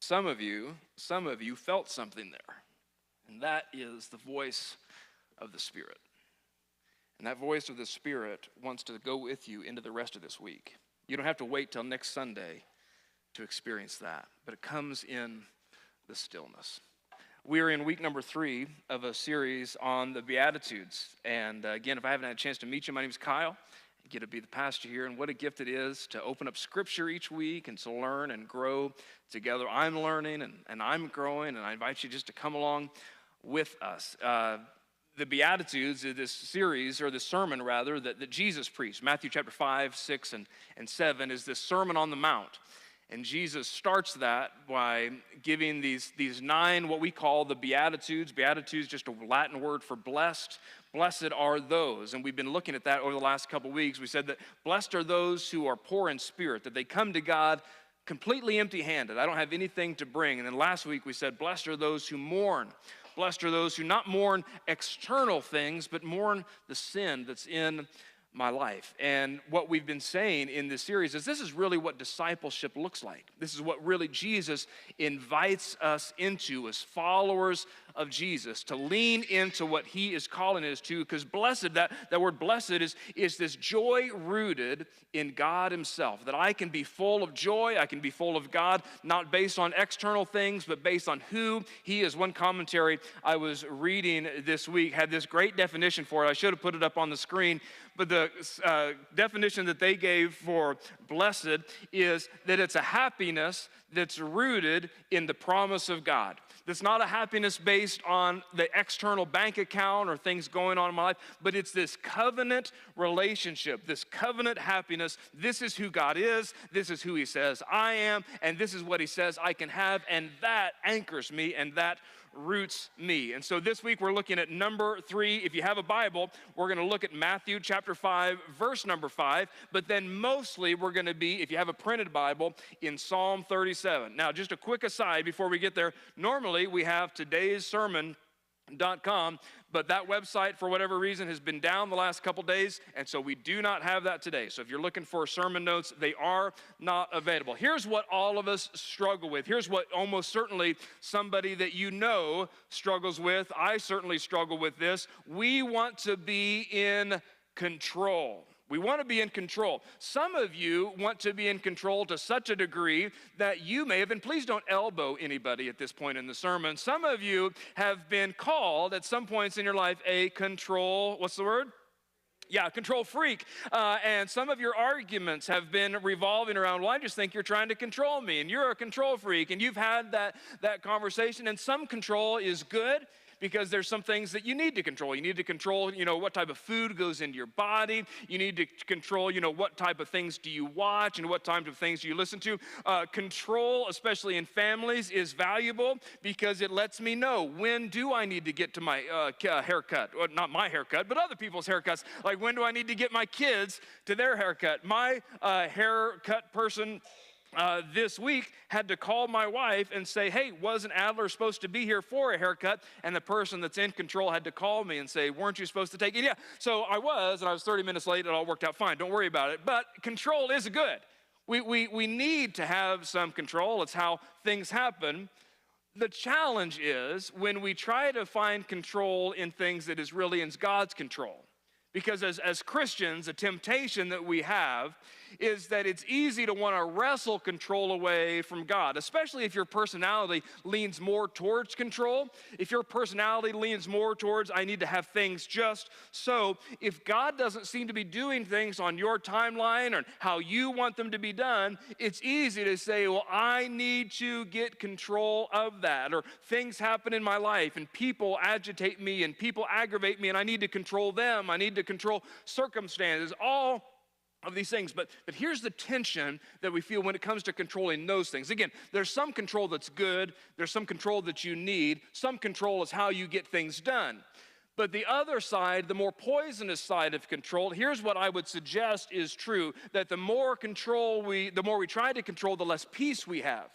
some of you felt something there, and that is the voice of the Spirit. And that voice of the Spirit wants to go with you into the rest of this week. You don't have to wait till next Sunday to experience that, but it comes in the stillness. We're in week number 3 of a series on the Beatitudes. And again, if I haven't had a chance to meet you, my name is Kyle. I get to be the pastor here, and what a gift it is to open up Scripture each week and to learn and grow together. I'm learning and I'm growing, and I invite you just to come along with us. The Beatitudes is this series, or this sermon rather, that Jesus preached. Matthew chapter 5, 6, and 7 is this Sermon on the Mount. And Jesus starts that by giving these 9, what we call the Beatitudes. Beatitudes, just a Latin word for blessed. Blessed are those. And we've been looking at that over the last couple weeks. We said that blessed are those who are poor in spirit, that they come to God completely empty-handed. I don't have anything to bring. And then last week we said, blessed are those who mourn. Blessed are those who not mourn external things, but mourn the sin that's in my life. And what we've been saying in this series is this is really what discipleship looks like. This is what really Jesus invites us into as followers of Jesus, to lean into what he is calling us to, because blessed, that word blessed is this joy rooted in God himself, that I can be full of joy, I can be full of God, not based on external things, but based on who he is. One commentary I was reading this week had this great definition for it. I should have put it up on the screen, but the definition that they gave for blessed is that it's a happiness that's rooted in the promise of God. That's not a happiness based on the external bank account or things going on in my life, but it's this covenant relationship, this covenant happiness. This is who God is, this is who he says I am, and this is what he says I can have, and that anchors me, and that roots me. And so this week we're looking at number 3. If you have a Bible, we're going to look at Matthew chapter 5, verse number 5, but then mostly we're going to be, if you have a printed Bible, in Psalm 37. Now, just a quick aside before we get there. Normally we have todayssermon.com, but that website, for whatever reason, has been down the last couple days, and so we do not have that today. So if you're looking for sermon notes, they are not available. Here's what all of us struggle with. Here's what almost certainly somebody that you know struggles with. I certainly struggle with this. We want to be in control. We want to be in control. Some of you want to be in control to such a degree that you may have, and please don't elbow anybody at this point in the sermon. Some of you have been called at some points in your life a control, what's the word? Yeah, control freak. And some of your arguments have been revolving around, well, I just think you're trying to control me, and you're a control freak. And you've had that conversation, and some control is good, because there's some things that you need to control. You need to control, what type of food goes into your body. You need to control, what type of things do you watch and what type of things do you listen to. Control, especially in families, is valuable because it lets me know when do I need to get to my haircut. Well, not my haircut, but other people's haircuts. Like when do I need to get my kids to their haircut. My haircut person this week had to call my wife and say, hey, wasn't Adler supposed to be here for a haircut? And the person that's in control had to call me and say, weren't you supposed to take it? Yeah, so I was, and I was 30 minutes late. It all worked out fine. Don't worry about it. But control is good. We need to have some control. It's how things happen. The challenge is when we try to find control in things that is really in God's control. Because as Christians, a temptation that we have is that it's easy to want to wrestle control away from God, especially if your personality leans more towards control. If your personality leans more towards, I need to have things just so. If God doesn't seem to be doing things on your timeline or how you want them to be done, it's easy to say, well, I need to get control of that. Or things happen in my life and people agitate me and people aggravate me and I need to control them. I need to control circumstances, all of these things. But here's the tension that we feel when it comes to controlling those things. Again, there's some control that's good. There's some control that you need. Some control is how you get things done. But the other side, the more poisonous side of control, here's what I would suggest is true, that the more we try to control, the less peace we have.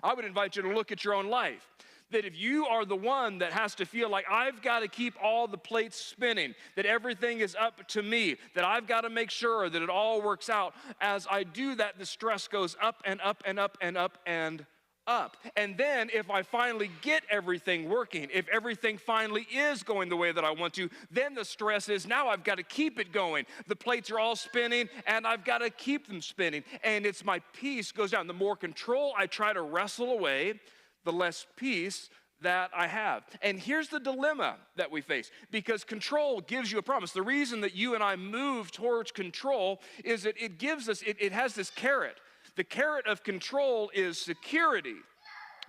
I would invite you to look at your own life. That if you are the one that has to feel like I've got to keep all the plates spinning, that everything is up to me, that I've got to make sure that it all works out, as I do that, the stress goes up and up and up and up and up. And then if I finally get everything working, if everything finally is going the way that I want to, then the stress is now I've got to keep it going. The plates are all spinning and I've got to keep them spinning. And it's my peace goes down. The more control I try to wrestle away, the less peace that I have. And here's the dilemma that we face, because control gives you a promise. The reason that you and I move towards control is that it gives us, it has this carrot. The carrot of control is security,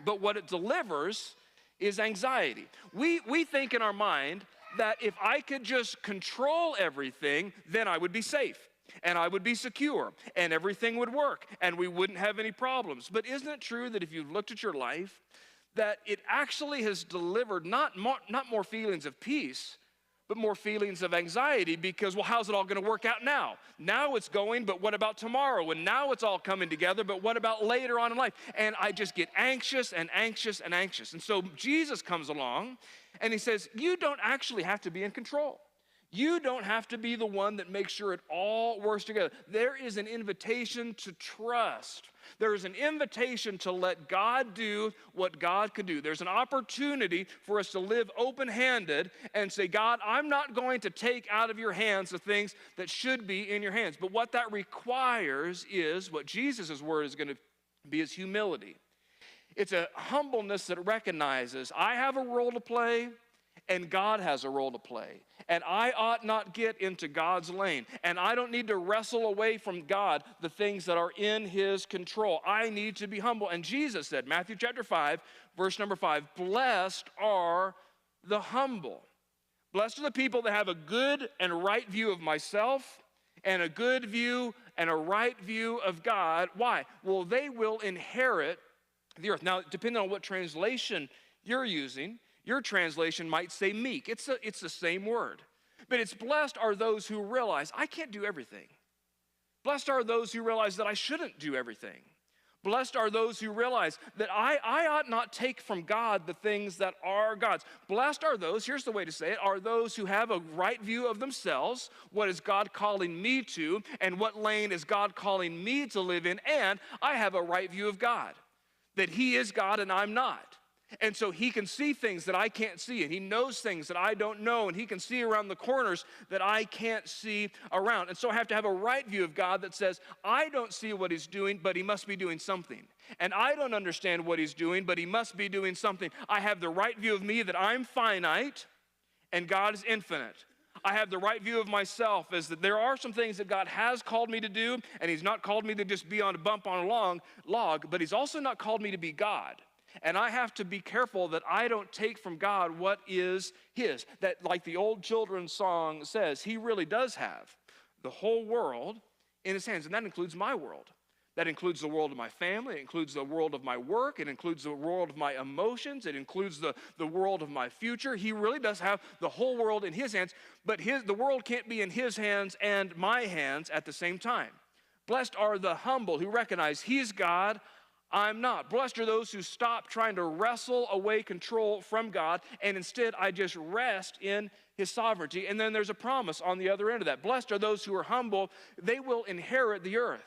but what it delivers is anxiety. We think in our mind that if I could just control everything, then I would be safe. And I would be secure, and everything would work, and we wouldn't have any problems. But isn't it true that if you looked at your life, that it actually has delivered not more feelings of peace, but more feelings of anxiety? Because, well, how's it all going to work out now? Now it's going, but what about tomorrow? And now it's all coming together, but what about later on in life? And I just get anxious and anxious and anxious. And so Jesus comes along, and he says, you don't actually have to be in control. You don't have to be the one that makes sure it all works together. There is an invitation to trust. There is an invitation to let God do what God can do. There's an opportunity for us to live open-handed and say, God, I'm not going to take out of your hands the things that should be in your hands. But what that requires is, what Jesus' word is going to be, is humility. It's a humbleness that recognizes I have a role to play, and God has a role to play. And I ought not get into God's lane. And I don't need to wrestle away from God the things that are in his control. I need to be humble. And Jesus said, Matthew chapter 5, verse number 5, blessed are the humble. Blessed are the people that have a good and right view of myself and a good view and a right view of God. Why? Well, they will inherit the earth. Now, depending on what translation you're using, your translation might say meek. It's the same word. But it's blessed are those who realize I can't do everything. Blessed are those who realize that I shouldn't do everything. Blessed are those who realize that I ought not take from God the things that are God's. Blessed are those, here's the way to say it, are those who have a right view of themselves. What is God calling me to, and what lane is God calling me to live in? And I have a right view of God, that he is God and I'm not. And so he can see things that I can't see, and he knows things that I don't know, and he can see around the corners that I can't see around. And so I have to have a right view of God that says, I don't see what he's doing, but he must be doing something. And I don't understand what he's doing, but he must be doing something. I have the right view of me that I'm finite, and God is infinite. I have the right view of myself as that there are some things that God has called me to do, and he's not called me to just be on a bump on a log, but he's also not called me to be God. And I have to be careful that I don't take from God what is his. That, like the old children's song says, he really does have the whole world in his hands. And that includes my world. That includes the world of my family. It includes the world of my work. It includes the world of my emotions. It includes the world of my future. He really does have the whole world in his hands. But the world can't be in his hands and my hands at the same time. Blessed are the humble who recognize he's God, I'm not. Blessed are those who stop trying to wrestle away control from God, and instead I just rest in his sovereignty. And then there's a promise on the other end of that. Blessed are those who are humble. They will inherit the earth.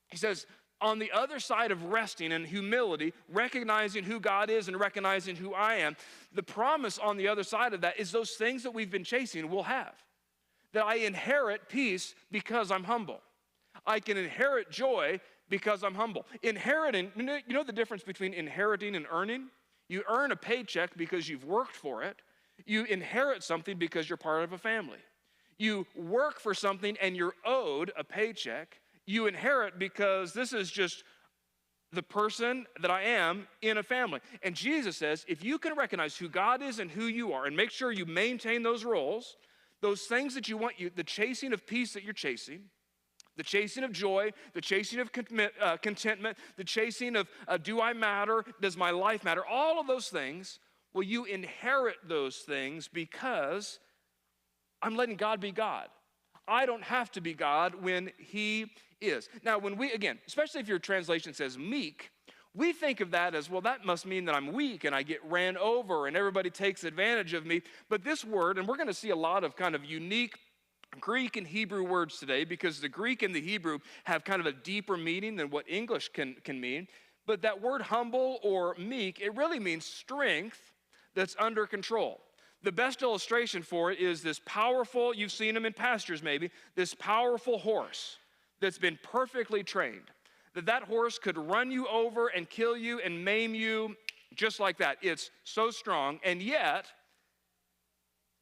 He says, on the other side of resting and humility, recognizing who God is and recognizing who I am, the promise on the other side of that is those things that we've been chasing will have. That I inherit peace because I'm humble. I can inherit joy because I'm humble. Inheriting, you know the difference between inheriting and earning? You earn a paycheck because you've worked for it. You inherit something because you're part of a family. You work for something and you're owed a paycheck. You inherit because this is just the person that I am in a family. And Jesus says, if you can recognize who God is and who you are and make sure you maintain those roles, those things that you want, the chasing of peace that you're chasing, the chasing of joy, the chasing of contentment, the chasing of do I matter, does my life matter, all of those things, well, you inherit those things because I'm letting God be God. I don't have to be God when he is. Now, when we, again, especially if your translation says meek, we think of that as, well, that must mean that I'm weak and I get ran over and everybody takes advantage of me. But this word, and we're going to see a lot of kind of unique Greek and Hebrew words today because the Greek and the Hebrew have kind of a deeper meaning than what English can mean. But that word humble or meek, it really means strength that's under control. The best illustration for it is this powerful, you've seen them in pastures maybe, this powerful horse that's been perfectly trained. That horse could run you over and kill you and maim you just like that. It's so strong, and yet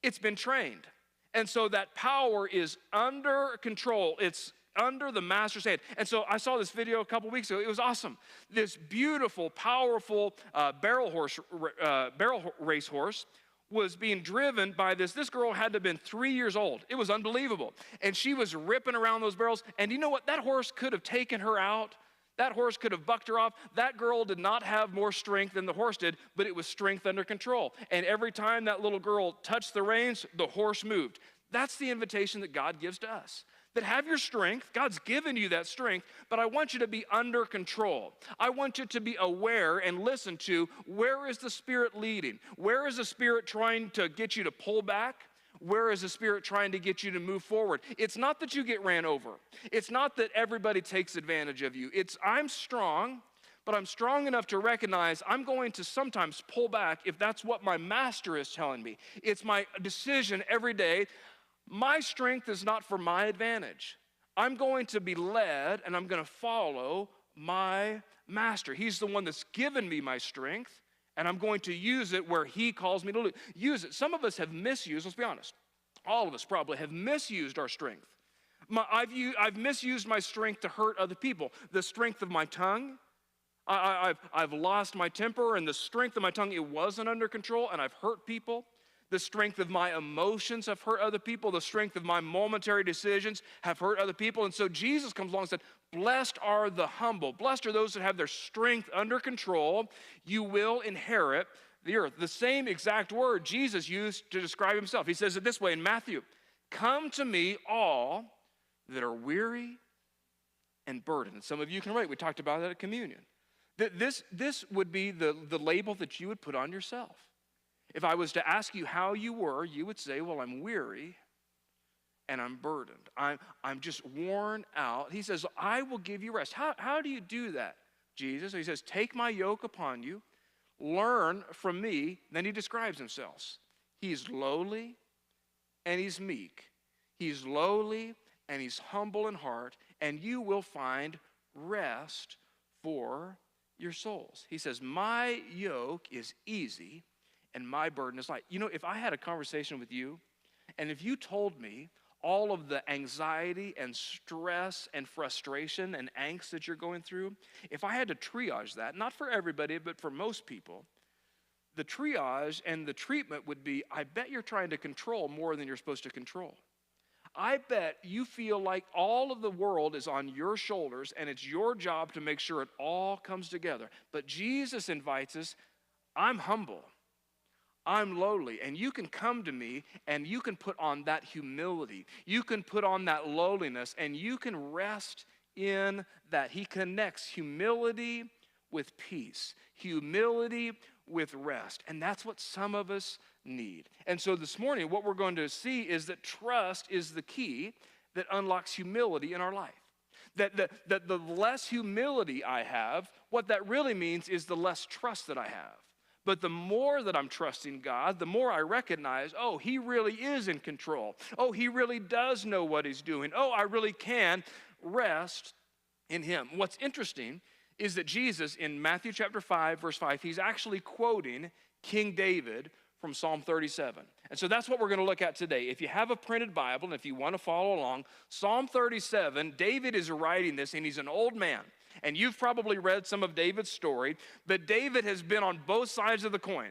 it's been trained. And so that power is under control. It's under the master's hand. And so I saw this video a couple weeks ago. It was awesome. This beautiful, powerful barrel race horse was being driven by this girl had to have been 3 years old. It was unbelievable. And she was ripping around those barrels. And you know what? That horse could have taken her out. That horse could have bucked her off. That girl did not have more strength than the horse did, but it was strength under control. And every time that little girl touched the reins, the horse moved. That's the invitation that God gives to us. That have your strength, God's given you that strength, but I want you to be under control. I want you to be aware and listen to, where is the Spirit leading? Where is the Spirit trying to get you to pull back? Where is the Spirit trying to get you to move forward? It's not that you get ran over. It's not that everybody takes advantage of you. It's I'm strong, but I'm strong enough to recognize I'm going to sometimes pull back if that's what my master is telling me. It's my decision every day. My strength is not for my advantage. I'm going to be led and I'm going to follow my master. He's the one that's given me my strength, and I'm going to use it where he calls me to use it. Some of us have misused, let's be honest. All of us probably have misused our strength. I've misused my strength to hurt other people. The strength of my tongue, I've lost my temper, and the strength of my tongue, it wasn't under control, and I've hurt people. The strength of my emotions have hurt other people. The strength of my momentary decisions have hurt other people. And so Jesus comes along and said, blessed are the humble. Blessed are those that have their strength under control. You will inherit the earth. The same exact word Jesus used to describe himself. He says it this way in Matthew. Come to me, all that are weary and burdened. And some of you can relate. We talked about that at communion. This would be the label that you would put on yourself. If I was to ask you how you were, you would say, well, I'm weary and I'm burdened. I'm just worn out. He says, I will give you rest. How do you do that, Jesus? He says, take my yoke upon you, learn from me. Then he describes himself. He's lowly and he's meek. He's lowly and he's humble in heart, and you will find rest for your souls. He says, my yoke is easy and my burden is light. You know, if I had a conversation with you, and if you told me all of the anxiety and stress and frustration and angst that you're going through, if I had to triage that, not for everybody, but for most people, the triage and the treatment would be, I bet you're trying to control more than you're supposed to control. I bet you feel like all of the world is on your shoulders and it's your job to make sure it all comes together. But Jesus invites us, I'm humble. I'm lowly, and you can come to me and you can put on that humility. You can put on that lowliness, and you can rest in that. He connects humility with peace, humility with rest, and that's what some of us need. And so this morning, what we're going to see is that trust is the key that unlocks humility in our life. That the less humility I have, what that really means is the less trust that I have. But the more that I'm trusting God, the more I recognize, oh, he really is in control. Oh, he really does know what he's doing. Oh, I really can rest in him. What's interesting is that Jesus, in Matthew chapter 5, verse 5, he's actually quoting King David from Psalm 37. And so that's what we're going to look at today. If you have a printed Bible and if you want to follow along, Psalm 37, David is writing this, and he's an old man. And you've probably read some of David's story, but David has been on both sides of the coin.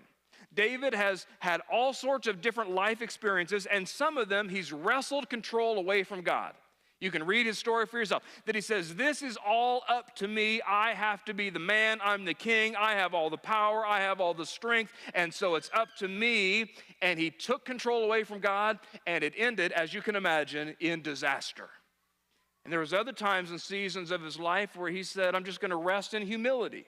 David has had all sorts of different life experiences, and some of them he's wrestled control away from God. You can read his story for yourself, that he says, this is all up to me. I have to be the man. I'm the king. I have all the power. I have all the strength, and so it's up to me. And he took control away from God, and it ended, as you can imagine, in disaster. And there was other times and seasons of his life where he said, I'm just going to rest in humility.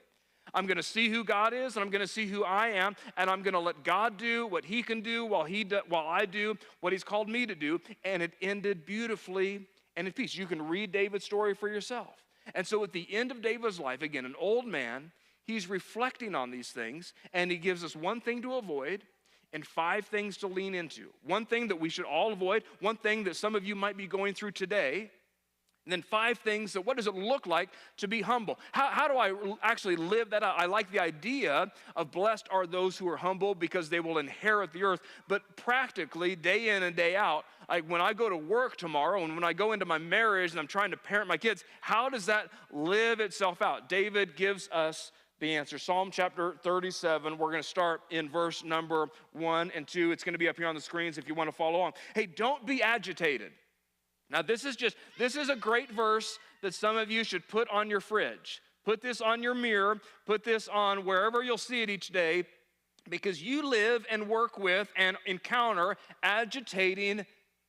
I'm going to see who God is, and I'm going to see who I am, and I'm going to let God do what he can do while I do what he's called me to do. And it ended beautifully and in peace. You can read David's story for yourself. And so at the end of David's life, again, an old man, he's reflecting on these things, and he gives us one thing to avoid and 5 things to lean into. One thing that we should all avoid, one thing that some of you might be going through today, and then 5 things that what does it look like to be humble? How do I actually live that out? I like the idea of blessed are those who are humble because they will inherit the earth. But practically, day in and day out, like when I go to work tomorrow and when I go into my marriage and I'm trying to parent my kids, how does that live itself out? David gives us the answer. Psalm chapter 37, we're going to start in verse number 1 and 2. It's going to be up here on the screens if you want to follow along. Hey, don't be agitated. Now, this is a great verse that some of you should put on your fridge. Put this on your mirror. Put this on wherever you'll see it each day, because you live and work with and encounter agitating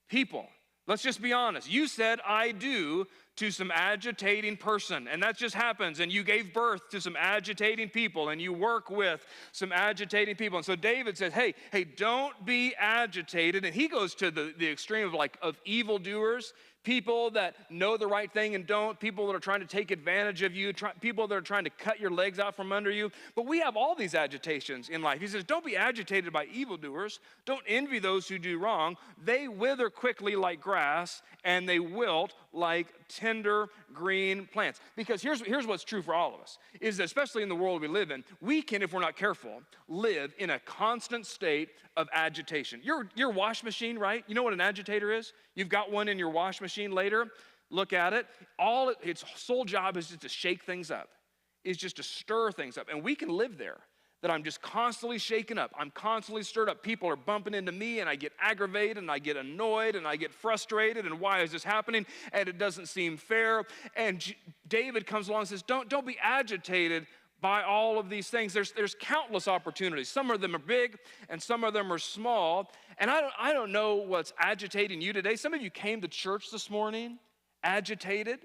people. Let's just be honest. You said, I do, to some agitating person, and that just happens, and you gave birth to some agitating people, and you work with some agitating people. And so David says, hey, don't be agitated. And he goes to the extreme of evildoers, people that know the right thing and don't, people that are trying to take advantage of you, people that are trying to cut your legs out from under you. But we have all these agitations in life. He says, don't be agitated by evildoers. Don't envy those who do wrong. They wither quickly like grass, and they wilt like tender green plants. Because here's what's true for all of us, is that especially in the world we live in, we can, if we're not careful, live in a constant state of agitation. Your wash machine, right? You know what an agitator is? You've got one in your wash machine later. Look at it. Its sole job is just to shake things up, is just to stir things up. And we can live there, that I'm just constantly shaken up. I'm constantly stirred up. People are bumping into me, and I get aggravated, and I get annoyed, and I get frustrated, and why is this happening? And it doesn't seem fair. And David comes along and says, don't be agitated by all of these things. There's countless opportunities. Some of them are big, and some of them are small. And I don't know what's agitating you today. Some of you came to church this morning agitated.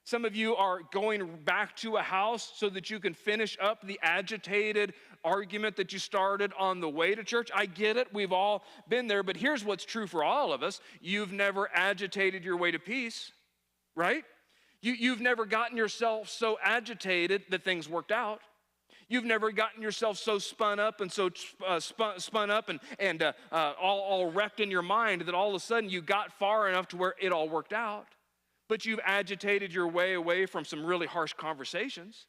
Some of you are going back to a house so that you can finish up the agitated argument that you started on the way to church. I get it. We've all been there. But here's what's true for all of us. You've never agitated your way to peace, right? You've never gotten yourself so agitated that things worked out. You've never gotten yourself so spun up and so spun up and all wrecked in your mind that all of a sudden you got far enough to where it all worked out. But you've agitated your way away from some really harsh conversations,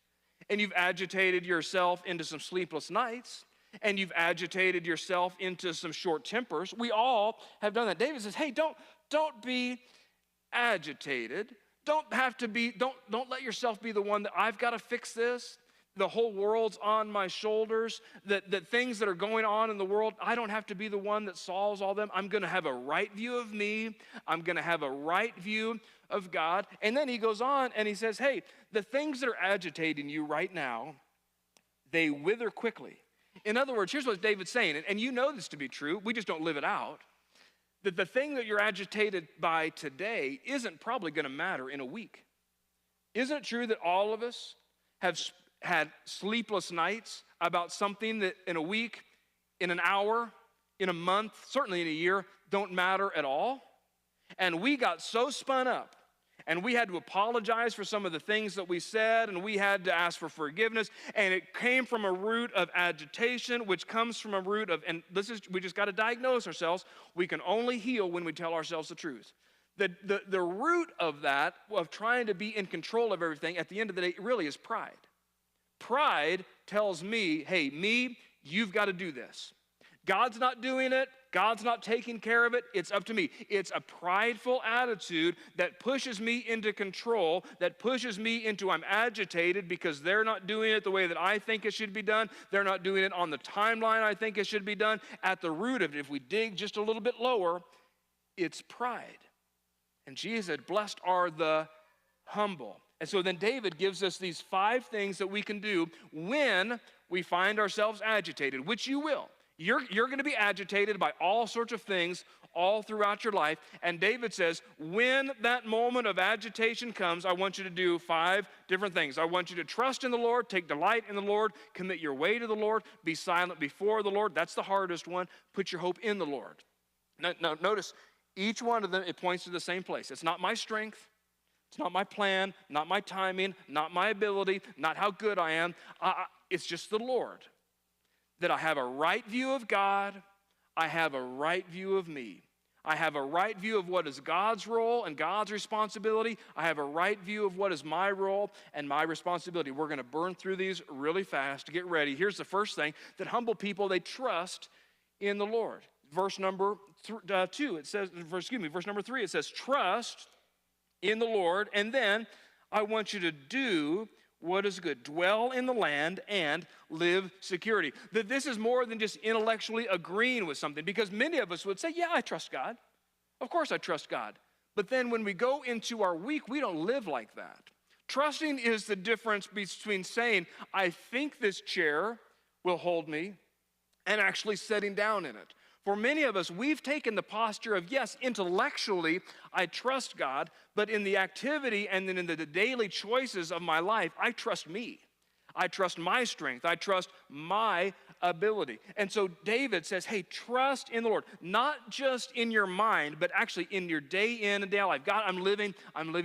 and you've agitated yourself into some sleepless nights, and you've agitated yourself into some short tempers. We all have done that. David says, hey, don't be agitated. Don't let yourself be the one that I've got to fix this. The whole world's on my shoulders, that things that are going on in the world, I don't have to be the one that solves all them. I'm going to have a right view of me. I'm going to have a right view of God. And then he goes on and he says, hey, the things that are agitating you right now, they wither quickly. In other words, here's what David's saying, and you know this to be true. We just don't live it out. That the thing that you're agitated by today isn't probably going to matter in a week. Isn't it true that all of us have had sleepless nights about something that in a week, in an hour, in a month, certainly in a year, don't matter at all? And we got so spun up, and we had to apologize for some of the things that we said, and we had to ask for forgiveness, and it came from a root of agitation, which comes from a root of, and we just got to diagnose ourselves. We can only heal when we tell ourselves the truth. The root of that, of trying to be in control of everything, at the end of the day, really is pride. Pride tells me, hey, you've got to do this. God's not doing it. God's not taking care of it. It's up to me. It's a prideful attitude that pushes me into control, that pushes me into I'm agitated because they're not doing it the way that I think it should be done. They're not doing it on the timeline I think it should be done. At the root of it, if we dig just a little bit lower, it's pride. And Jesus said, blessed are the humble. And so then David gives us these 5 things that we can do when we find ourselves agitated, which you will. You're going to be agitated by all sorts of things all throughout your life. And David says, when that moment of agitation comes, I want you to do 5 different things. I want you to trust in the Lord, take delight in the Lord, commit your way to the Lord, be silent before the Lord. That's the hardest one. Put your hope in the Lord. Now notice, each one of them, it points to the same place. It's not my strength. It's not my plan, not my timing, not my ability, not how good I am. It's just the Lord. That I have a right view of God, I have a right view of me. I have a right view of what is God's role and God's responsibility. I have a right view of what is my role and my responsibility. We're going to burn through these really fast to get ready. Here's the first thing, that humble people, they trust in the Lord. Verse number 2, it says, verse number 3, it says, trust in the Lord, and then I want you to do what is good. Dwell in the land and live security. That this is more than just intellectually agreeing with something, because many of us would say, yeah, I trust God. Of course I trust God. But then when we go into our week, we don't live like that. Trusting is the difference between saying, I think this chair will hold me, and actually sitting down in it. For many of us, we've taken the posture of, yes, intellectually, I trust God, but in the activity and then in the daily choices of my life, I trust me. I trust my strength. I trust my ability. And so David says, hey, trust in the Lord, not just in your mind, but actually in your day in and day out life. God, I'm living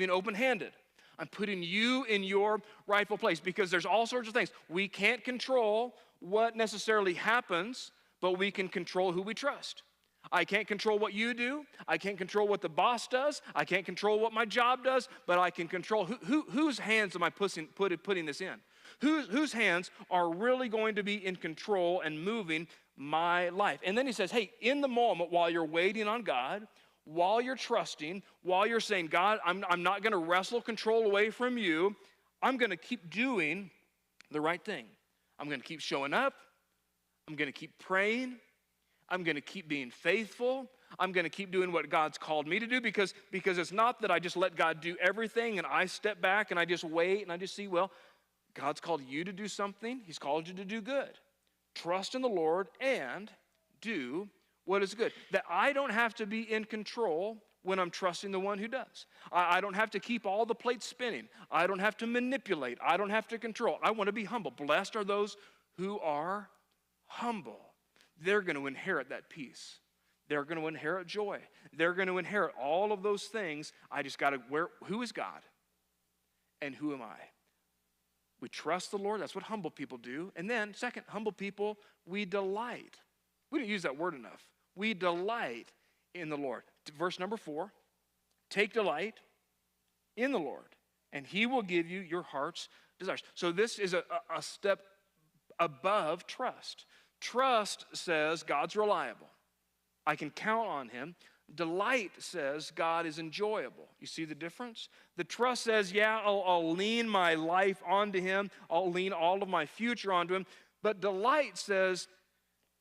open-handed. I'm putting you in your rightful place, because there's all sorts of things. We can't control what necessarily happens, but we can control who we trust. I can't control what you do. I can't control what the boss does. I can't control what my job does, but I can control whose hands am I putting this in? Whose hands are really going to be in control and moving my life? And then he says, hey, in the moment while you're waiting on God, while you're trusting, while you're saying, God, I'm not going to wrestle control away from you, I'm going to keep doing the right thing. I'm going to keep showing up. I'm going to keep praying. I'm going to keep being faithful. I'm going to keep doing what God's called me to do, because it's not that I just let God do everything and I step back and I just wait and I just see, well, God's called you to do something. He's called you to do good. Trust in the Lord and do what is good. That I don't have to be in control when I'm trusting the one who does. I don't have to keep all the plates spinning. I don't have to manipulate. I don't have to control. I want to be humble. Blessed are those who are humble. They're going to inherit that peace. They're going to inherit joy. They're going to inherit all of those things. I just got to, who is God and who am I? We trust the Lord. That's what humble people do. And then, second, humble people, we delight. We don't use that word enough. We delight in the Lord. Verse number 4, take delight in the Lord, and he will give you your heart's desires. So this is a step above trust. Trust says God's reliable. I can count on him. Delight says God is enjoyable. You see the difference? The trust says, yeah, I'll lean my life onto him. I'll lean all of my future onto him. But delight says,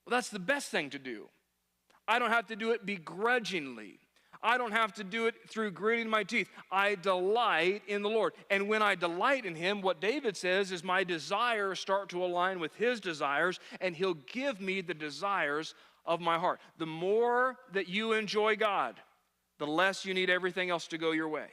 well, that's the best thing to do. I don't have to do it begrudgingly. I don't have to do it through gritting my teeth. I delight in the Lord. And when I delight in him, what David says is my desires start to align with his desires, and he'll give me the desires of my heart. The more that you enjoy God, the less you need everything else to go your way.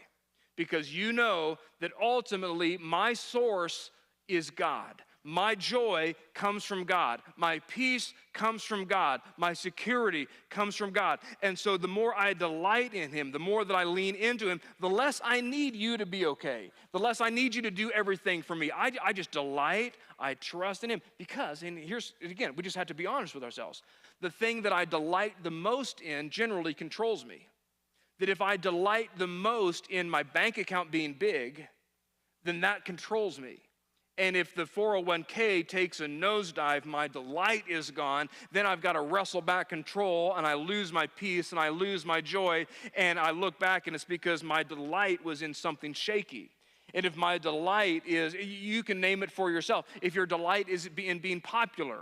Because you know that ultimately my source is God. My joy comes from God. My peace comes from God. My security comes from God. And so the more I delight in him, the more that I lean into him, the less I need you to be okay. The less I need you to do everything for me. I just delight, I trust in him. Because, and here's, again, we just have to be honest with ourselves. The thing that I delight the most in generally controls me. That if I delight the most in my bank account being big, then that controls me. And if the 401k takes a nosedive, my delight is gone, then I've got to wrestle back control, and I lose my peace, and I lose my joy, and I look back, and it's because my delight was in something shaky. And if my delight is, you can name it for yourself, if your delight is in being popular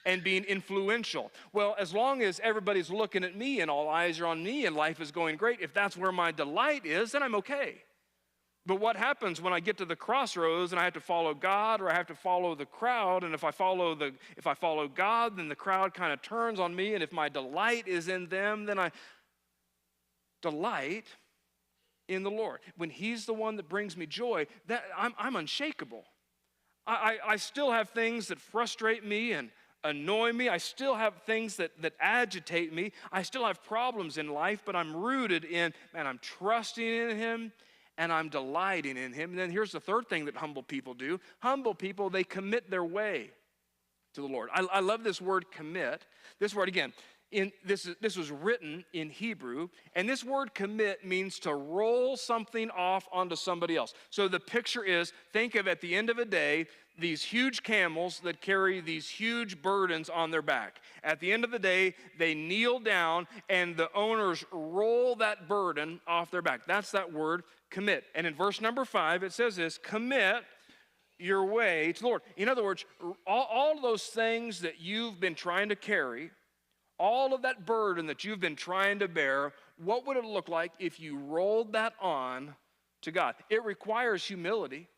and being influential, well, as long as everybody's looking at me and all eyes are on me and life is going great, if that's where my delight is, then I'm okay. But what happens when I get to the crossroads and I have to follow God or I have to follow the crowd? And if I follow God, then the crowd kind of turns on me. And if my delight is in them, then I delight in the Lord. When he's the one that brings me joy, that I'm unshakable. I still have things that frustrate me and annoy me. I still have things that agitate me. I still have problems in life, but I'm rooted in, man, I'm trusting in him. and I'm delighting in him. And then here's the third thing that humble people do. Humble people, they commit their way to the Lord. I love this word commit. This word, again, this was written in Hebrew, and this word commit means to roll something off onto somebody else. So the picture is, think of at the end of a day, these huge camels that carry these huge burdens on their back. At the end of the day, they kneel down and the owners roll that burden off their back. That's that word commit. And in verse number 5, it says this, commit your way to the Lord. In other words, all of those things that you've been trying to carry, all of that burden that you've been trying to bear, what would it look like if you rolled that on to God? It requires humility.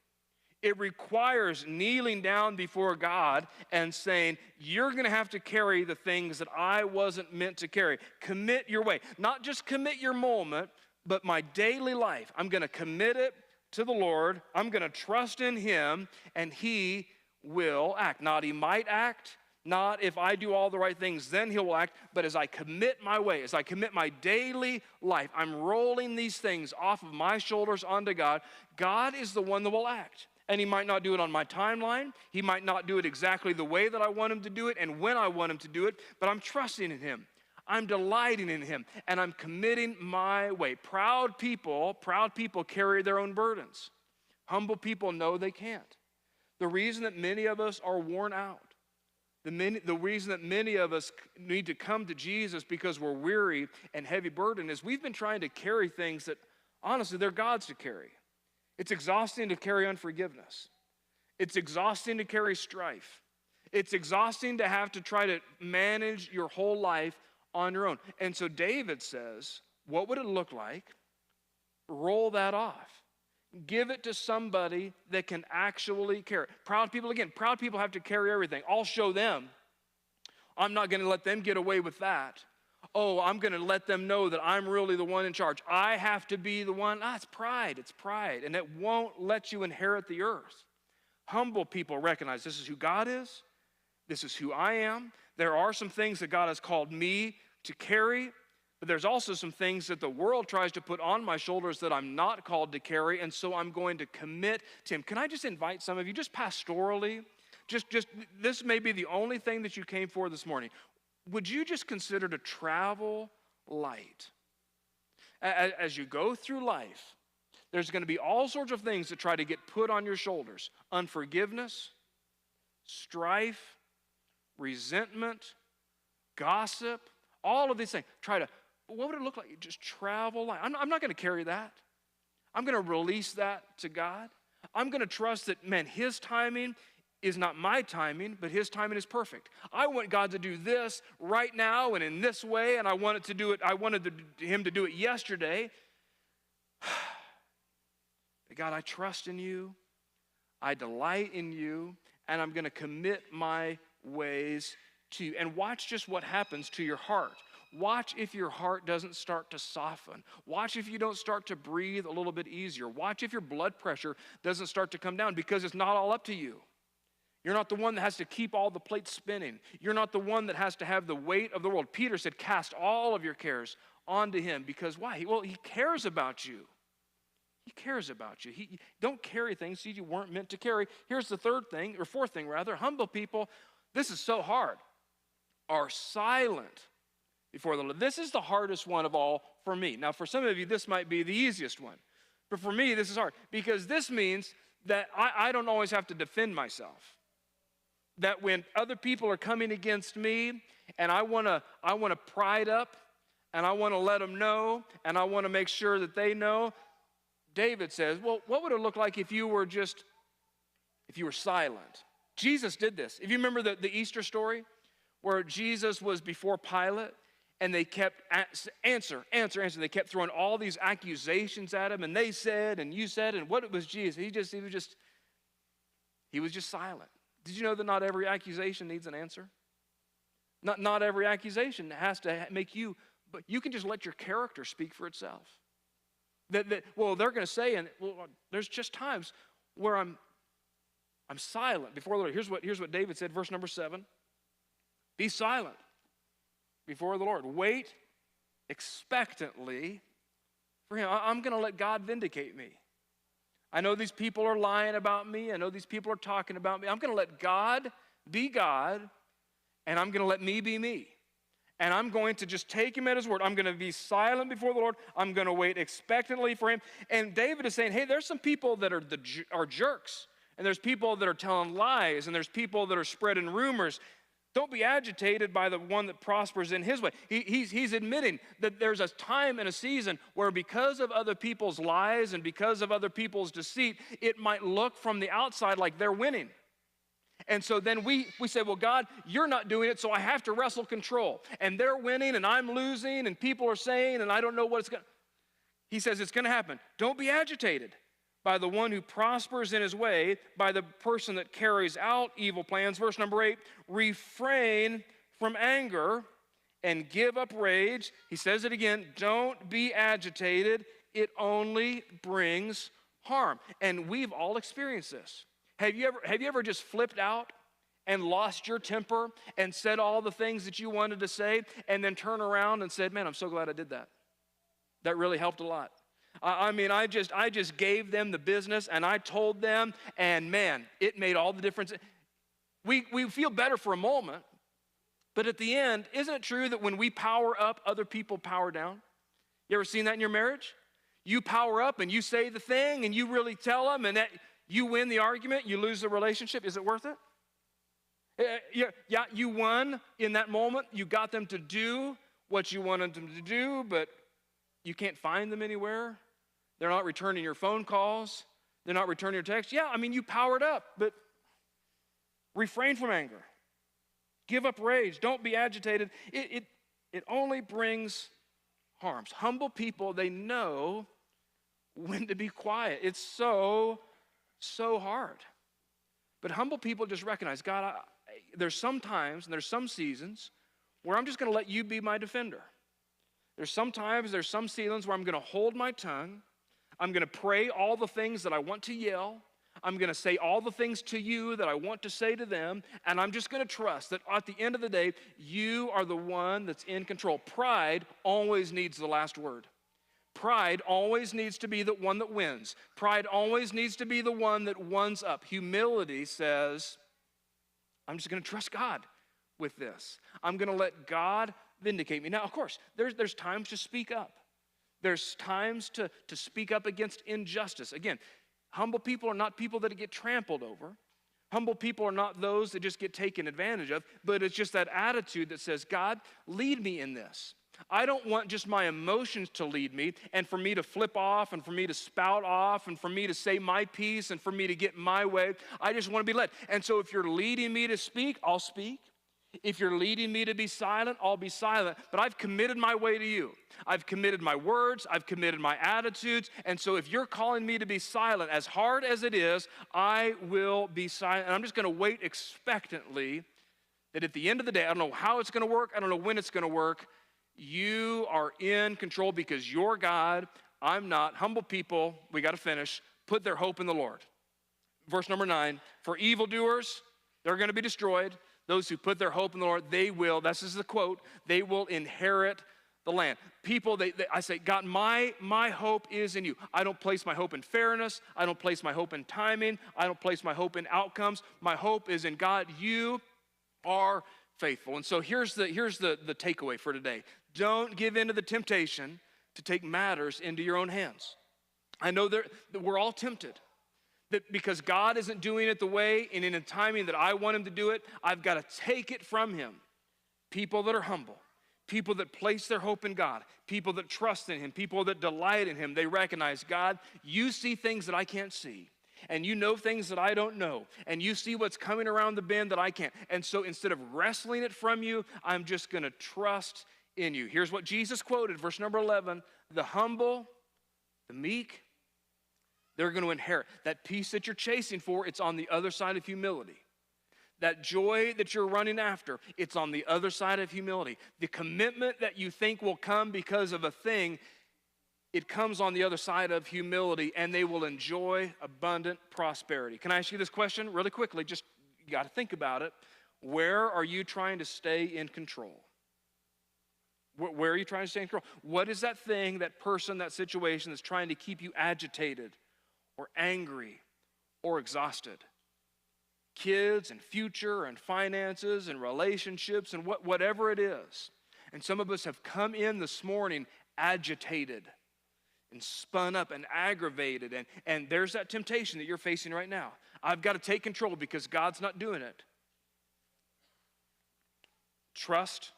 It requires kneeling down before God and saying, you're going to have to carry the things that I wasn't meant to carry. Commit your way. Not just commit your moment, but my daily life. I'm going to commit it to the Lord. I'm going to trust in him, and he will act. Not he might act, not if I do all the right things, then he will act, but as I commit my way, as I commit my daily life, I'm rolling these things off of my shoulders onto God. God is the one that will act. And he might not do it on my timeline. He might not do it exactly the way that I want him to do it and when I want him to do it, but I'm trusting in him. I'm delighting in him, and I'm committing my way. Proud people carry their own burdens. Humble people know they can't. The reason that many of us are worn out, the reason that many of us need to come to Jesus because we're weary and heavy burdened is we've been trying to carry things that, honestly, they're God's to carry. It's exhausting to carry unforgiveness. It's exhausting to carry strife. It's exhausting to have to try to manage your whole life on your own. And so David says, what would it look like? Roll that off. Give it to somebody that can actually carry. Proud people have to carry everything. I'll show them. I'm not going to let them get away with that. Oh, I'm going to let them know that I'm really the one in charge. I have to be the one. It's pride. It's pride. And it won't let you inherit the earth. Humble people recognize this is who God is. This is who I am. There are some things that God has called me to carry, but there's also some things that the world tries to put on my shoulders that I'm not called to carry, and so I'm going to commit to him. Can I just invite some of you, just pastorally, just this may be the only thing that you came for this morning. Would you just consider to travel light? As you go through life, there's going to be all sorts of things that try to get put on your shoulders. Unforgiveness, strife, resentment, gossip, all of these things. What would it look like? Just travel light. I'm not going to carry that. I'm going to release that to God. I'm going to trust that, man, his timing is not my timing, but his timing is perfect. I want God to do this right now and in this way, and I wanted him to do it yesterday. But God, I trust in you. I delight in you, and I'm going to commit my ways to you. And watch just what happens to your heart. Watch if your heart doesn't start to soften. Watch if you don't start to breathe a little bit easier. Watch if your blood pressure doesn't start to come down, because it's not all up to you. You're not the one that has to keep all the plates spinning. You're not the one that has to have the weight of the world. Peter said, cast all of your cares onto him, because why? He cares about you. He cares about you. Don't carry things you weren't meant to carry. Here's the fourth thing, humble people, this is so hard, are silent before the Lord. This is the hardest one of all for me. Now, for some of you, this might be the easiest one. But for me, this is hard, because this means that I don't always have to defend myself. That when other people are coming against me and I want to pride up and I want to let them know and I want to make sure that they know, David says, well, what would it look like if you were silent? Jesus did this. If you remember the Easter story where Jesus was before Pilate and they kept answer. They kept throwing all these accusations at him, and they said, and you said, and what it was Jesus, he was just silent. Did you know that not every accusation needs an answer? Not every accusation has to make you, but you can just let your character speak for itself. They're going to say, and there's just times where I'm silent before the Lord. Here's what David said, verse number 7. Be silent before the Lord. Wait expectantly for him. I'm going to let God vindicate me. I know these people are lying about me. I know these people are talking about me. I'm going to let God be God, and I'm going to let me be me. And I'm going to just take him at his word. I'm going to be silent before the Lord. I'm going to wait expectantly for him. And David is saying, hey, there's some people that are jerks. And there's people that are telling lies. And there's people that are spreading rumors. Don't be agitated by the one that prospers in his way. He's admitting that there's a time and a season where because of other people's lies and because of other people's deceit, it might look from the outside like they're winning. And so then we say, well, God, you're not doing it, so I have to wrestle control. And they're winning and I'm losing and people are saying and I don't know what it's going to. He says it's going to happen. Don't be agitated by the one who prospers in his way, by the person that carries out evil plans. Verse number 8, refrain from anger and give up rage. He says it again, don't be agitated. It only brings harm. And we've all experienced this. Have you ever just flipped out and lost your temper and said all the things that you wanted to say and then turn around and said, man, I'm so glad I did that. That really helped a lot. I just gave them the business and I told them, and man, it made all the difference. We feel better for a moment, but at the end, isn't it true that when we power up, other people power down? You ever seen that in your marriage? You power up and you say the thing and you really tell them and that you win the argument, you lose the relationship. Is it worth it? Yeah, you won in that moment. You got them to do what you wanted them to do, but you can't find them anywhere. They're not returning your phone calls. They're not returning your texts. Yeah, you powered up, but refrain from anger. Give up rage. Don't be agitated. It only brings harms. Humble people, they know when to be quiet. It's so hard. But humble people just recognize, God, there's some times and there's some seasons where I'm just going to let you be my defender. There's some seasons where I'm going to hold my tongue. I'm going to pray all the things that I want to yell. I'm going to say all the things to you that I want to say to them. And I'm just going to trust that at the end of the day, you are the one that's in control. Pride always needs the last word. Pride always needs to be the one that wins. Pride always needs to be the one that ones up. Humility says, I'm just going to trust God with this. I'm going to let God vindicate me. Now, of course, there's times to speak up. There's times to speak up against injustice. Again, humble people are not people that get trampled over. Humble people are not those that just get taken advantage of, but it's just that attitude that says, God, lead me in this. I don't want just my emotions to lead me and for me to flip off and for me to spout off and for me to say my piece and for me to get my way. I just want to be led. And so if you're leading me to speak, I'll speak. If you're leading me to be silent, I'll be silent. But I've committed my way to you. I've committed my words. I've committed my attitudes. And so if you're calling me to be silent, as hard as it is, I will be silent. And I'm just going to wait expectantly that at the end of the day, I don't know how it's going to work. I don't know when it's going to work. You are in control because you're God. I'm not. Humble people, we got to finish, put their hope in the Lord. Verse number 9, for evildoers, they're going to be destroyed. Those who put their hope in the Lord, they will, this is the quote, they will inherit the land. People, I say, God, my hope is in you. I don't place my hope in fairness. I don't place my hope in timing. I don't place my hope in outcomes. My hope is in God. You are faithful. And so here's the takeaway for today. Don't give in to the temptation to take matters into your own hands. I know that we're all tempted. That because God isn't doing it the way and in a timing that I want him to do it, I've got to take it from him. People that are humble, people that place their hope in God, people that trust in him, people that delight in him, they recognize, God, you see things that I can't see. And you know things that I don't know. And you see what's coming around the bend that I can't. And so instead of wrestling it from you, I'm just going to trust in you. Here's what Jesus quoted, verse number 11, the humble, the meek, they're going to inherit. That peace that you're chasing for, it's on the other side of humility. That joy that you're running after, it's on the other side of humility. The commitment that you think will come because of a thing, it comes on the other side of humility, and they will enjoy abundant prosperity. Can I ask you this question really quickly? Just, you got to think about it. Where are you trying to stay in control? Where are you trying to stay in control? What is that thing, that person, that situation that's trying to keep you agitated or angry or exhausted. Kids and future and finances and relationships and whatever it is. And some of us have come in this morning agitated and spun up and aggravated. And there's that temptation that you're facing right now. I've got to take control because God's not doing it. Trust.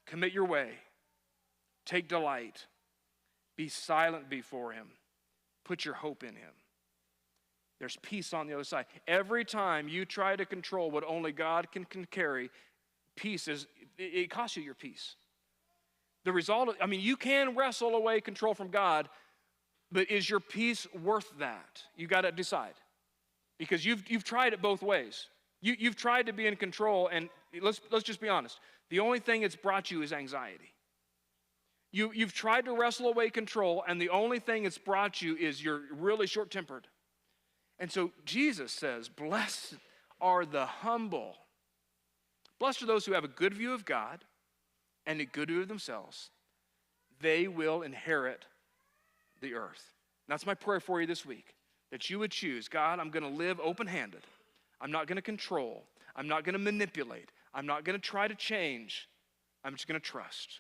Commit your way. Take delight. Be silent before Him. Put your hope in Him. There's peace on the other side. Every time you try to control what only God can carry, it costs you your peace. The result, you can wrestle away control from God, but is your peace worth that? You got to decide. Because you've tried it both ways. You've tried to be in control, and let's just be honest. The only thing it's brought you is anxiety. You've tried to wrestle away control, and the only thing it's brought you is you're really short-tempered. And so Jesus says, blessed are the humble. Blessed are those who have a good view of God and a good view of themselves. They will inherit the earth. And that's my prayer for you this week, that you would choose, God, I'm going to live open-handed. I'm not going to control. I'm not going to manipulate. I'm not going to try to change. I'm just going to trust.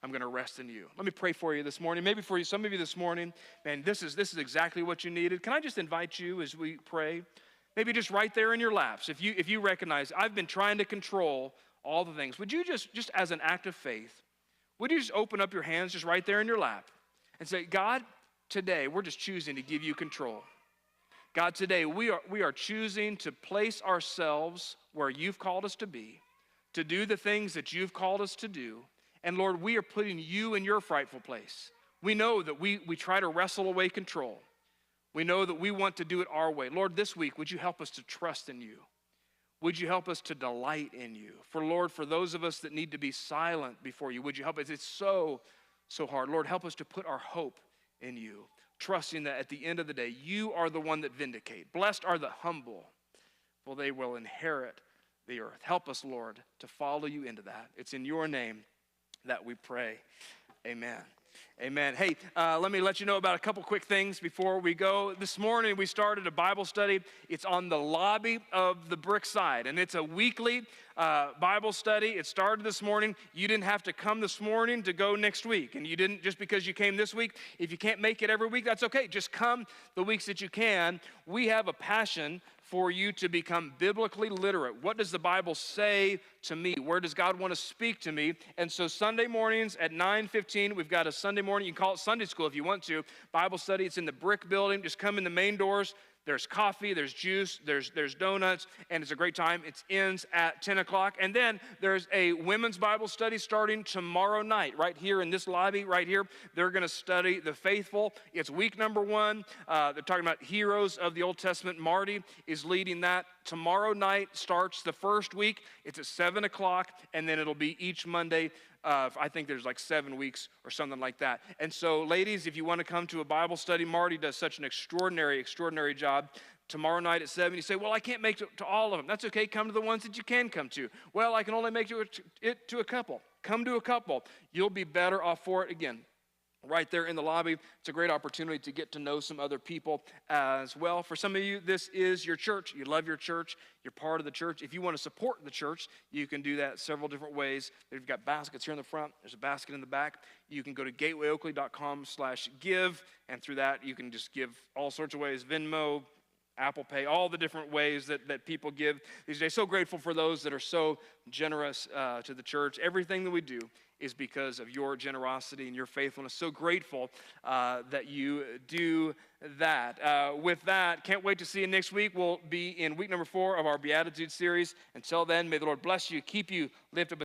I'm going to rest in you. Let me pray for you this morning. Maybe for you, some of you this morning, man, this is exactly what you needed. Can I just invite you as we pray? Maybe just right there in your laps. If you recognize, I've been trying to control all the things. Would you just as an act of faith, would you just open up your hands just right there in your lap and say, God, today we're just choosing to give you control. God, today we are choosing to place ourselves where you've called us to be, to do the things that you've called us to do. And Lord, we are putting you in your frightful place. We know that we try to wrestle away control. We know that we want to do it our way. Lord, this week, would you help us to trust in you? Would you help us to delight in you? For Lord, for those of us that need to be silent before you, would you help us? It's so hard. Lord, help us to put our hope in you, trusting that at the end of the day, you are the one that vindicate. Blessed are the humble, for they will inherit the earth. Help us, Lord, to follow you into that. It's in your name that we pray. Amen. Amen. Hey, let me let you know about a couple quick things before we go. This morning we started a Bible study. It's on the lobby of the Brickside, and it's a weekly Bible study. It started this morning. You didn't have to come this morning to go next week, and you didn't just because you came this week. If you can't make it every week, that's okay. Just come the weeks that you can. We have a passion for you to become biblically literate. What does the Bible say to me? Where does God want to speak to me? And so Sunday mornings at 9:15, we've got a Sunday morning, you can call it Sunday school if you want to, Bible study. It's in the Brick Building. Just come in the main doors. There's coffee, there's juice, there's donuts, and it's a great time. It ends at 10 o'clock. And then there's a women's Bible study starting tomorrow night right here in this lobby right here. They're going to study the faithful. It's week number 1. They're talking about heroes of the Old Testament. Marty is leading that. Tomorrow night starts the first week. It's at 7 o'clock, and then it'll be each Monday. I think there's like 7 weeks or something like that. And so, ladies, if you want to come to a Bible study, Marty does such an extraordinary job. Tomorrow night at 7, you say, well, I can't make it to all of them. That's okay. Come to the ones that you can come to. Well, I can only make it to a couple. Come to a couple. You'll be better off for it. Again, right there in the lobby. It's a great opportunity to get to know some other people as well. For some of you, this is your church. You love your church. You're part of the church. If you want to support the church, you can do that several different ways. They've got baskets here in the front. There's a basket in the back. You can go to gatewayoakley.com/give, and through that, you can just give all sorts of ways, Venmo, Apple Pay, all the different ways that people give these days. So grateful for those that are so generous to the church. Everything that we do is because of your generosity and your faithfulness. So grateful that you do that. With that, can't wait to see you next week. We'll be in week number 4 of our Beatitudes series. Until then, may the Lord bless you, keep you, lift up